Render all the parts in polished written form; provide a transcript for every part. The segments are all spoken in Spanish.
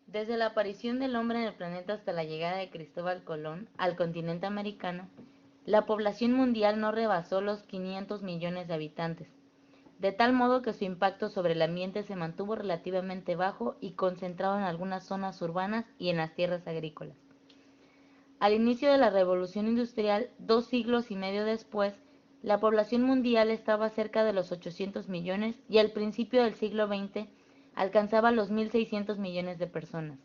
Desde la aparición del hombre en el planeta hasta la llegada de Cristóbal Colón al continente americano, la población mundial no rebasó los 500 millones de habitantes, de tal modo que su impacto sobre el ambiente se mantuvo relativamente bajo y concentrado en algunas zonas urbanas y en las tierras agrícolas. Al inicio de la Revolución Industrial, 2 siglos y medio después, la población mundial estaba cerca de los 800 millones y al principio del siglo XX alcanzaba los 1.600 millones de personas.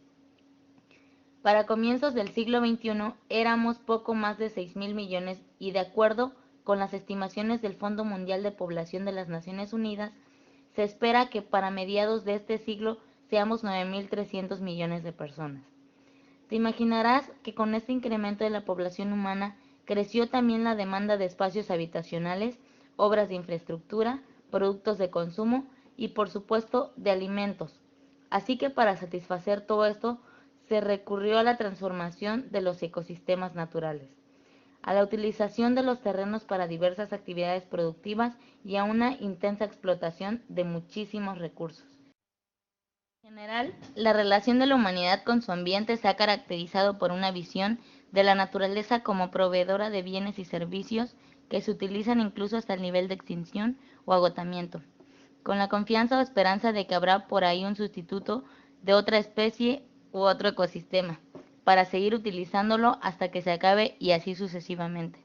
Para comienzos del siglo XXI éramos poco más de 6.000 millones y de acuerdo con las estimaciones del Fondo Mundial de Población de las Naciones Unidas, se espera que para mediados de este siglo seamos 9.300 millones de personas. Te imaginarás que con este incremento de la población humana creció también la demanda de espacios habitacionales, obras de infraestructura, productos de consumo y por supuesto de alimentos. Así que para satisfacer todo esto se recurrió a la transformación de los ecosistemas naturales, a la utilización de los terrenos para diversas actividades productivas y a una intensa explotación de muchísimos recursos. En general, la relación de la humanidad con su ambiente se ha caracterizado por una visión de la naturaleza como proveedora de bienes y servicios que se utilizan incluso hasta el nivel de extinción o agotamiento, con la confianza o esperanza de que habrá por ahí un sustituto de otra especie u otro ecosistema, para seguir utilizándolo hasta que se acabe y así sucesivamente.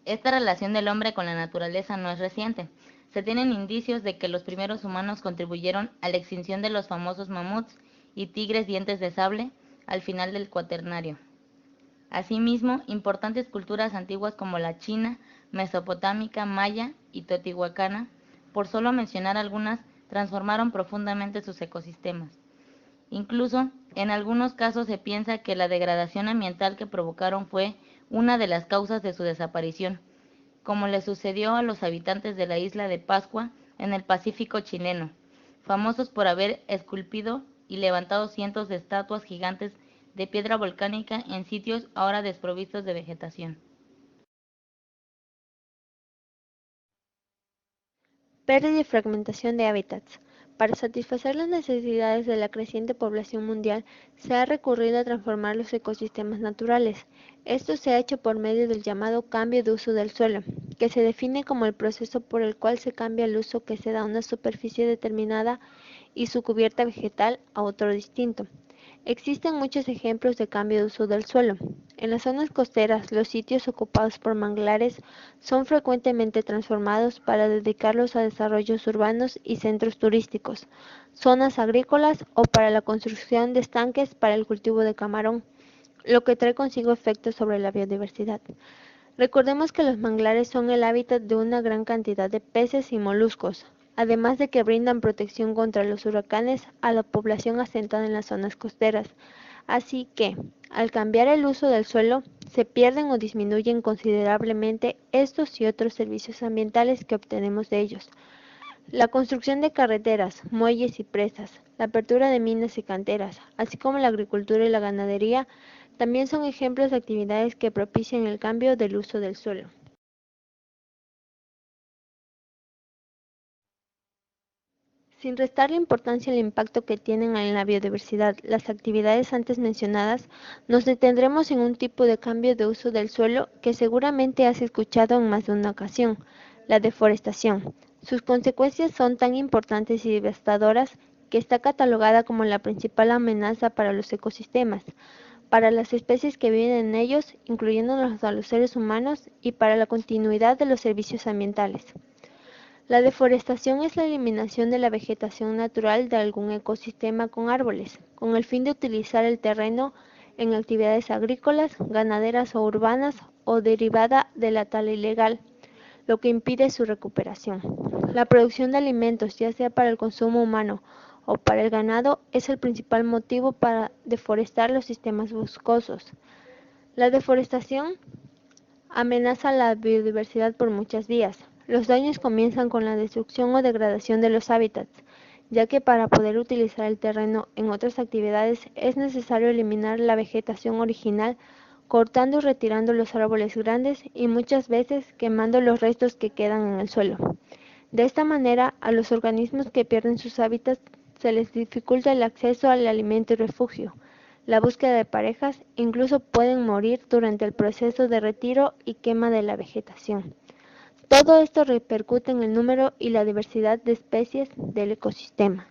Esta relación del hombre con la naturaleza no es reciente. Se tienen indicios de que los primeros humanos contribuyeron a la extinción de los famosos mamuts y tigres dientes de sable al final del Cuaternario. Asimismo, importantes culturas antiguas como la china, mesopotámica, maya y teotihuacana, por solo mencionar algunas, transformaron profundamente sus ecosistemas. Incluso, en algunos casos se piensa que la degradación ambiental que provocaron fue una de las causas de su desaparición, como le sucedió a los habitantes de la isla de Pascua en el Pacífico chileno, famosos por haber esculpido y levantado cientos de estatuas gigantes de piedra volcánica en sitios ahora desprovistos de vegetación. Pérdida y fragmentación de hábitats. Para satisfacer las necesidades de la creciente población mundial, se ha recurrido a transformar los ecosistemas naturales. Esto se ha hecho por medio del llamado cambio de uso del suelo, que se define como el proceso por el cual se cambia el uso que se da a una superficie determinada y su cubierta vegetal a otro distinto. Existen muchos ejemplos de cambio de uso del suelo. En las zonas costeras, los sitios ocupados por manglares son frecuentemente transformados para dedicarlos a desarrollos urbanos y centros turísticos, zonas agrícolas o para la construcción de estanques para el cultivo de camarón, lo que trae consigo efectos sobre la biodiversidad. Recordemos que los manglares son el hábitat de una gran cantidad de peces y moluscos, además de que brindan protección contra los huracanes a la población asentada en las zonas costeras. Así que, al cambiar el uso del suelo, se pierden o disminuyen considerablemente estos y otros servicios ambientales que obtenemos de ellos. La construcción de carreteras, muelles y presas, la apertura de minas y canteras, así como la agricultura y la ganadería, también son ejemplos de actividades que propician el cambio del uso del suelo. Sin restarle importancia al impacto que tienen en la biodiversidad las actividades antes mencionadas, nos detendremos en un tipo de cambio de uso del suelo que seguramente has escuchado en más de una ocasión, la deforestación. Sus consecuencias son tan importantes y devastadoras que está catalogada como la principal amenaza para los ecosistemas, para las especies que viven en ellos, incluyéndonos a los seres humanos, y para la continuidad de los servicios ambientales. La deforestación es la eliminación de la vegetación natural de algún ecosistema con árboles, con el fin de utilizar el terreno en actividades agrícolas, ganaderas o urbanas o derivada de la tala ilegal, lo que impide su recuperación. La producción de alimentos, ya sea para el consumo humano o para el ganado, es el principal motivo para deforestar los sistemas boscosos. La deforestación amenaza la biodiversidad por muchas vías. Los daños comienzan con la destrucción o degradación de los hábitats, ya que para poder utilizar el terreno en otras actividades es necesario eliminar la vegetación original, cortando y retirando los árboles grandes y muchas veces quemando los restos que quedan en el suelo. De esta manera, a los organismos que pierden sus hábitats se les dificulta el acceso al alimento y refugio, la búsqueda de parejas, incluso pueden morir durante el proceso de retiro y quema de la vegetación. Todo esto repercute en el número y la diversidad de especies del ecosistema.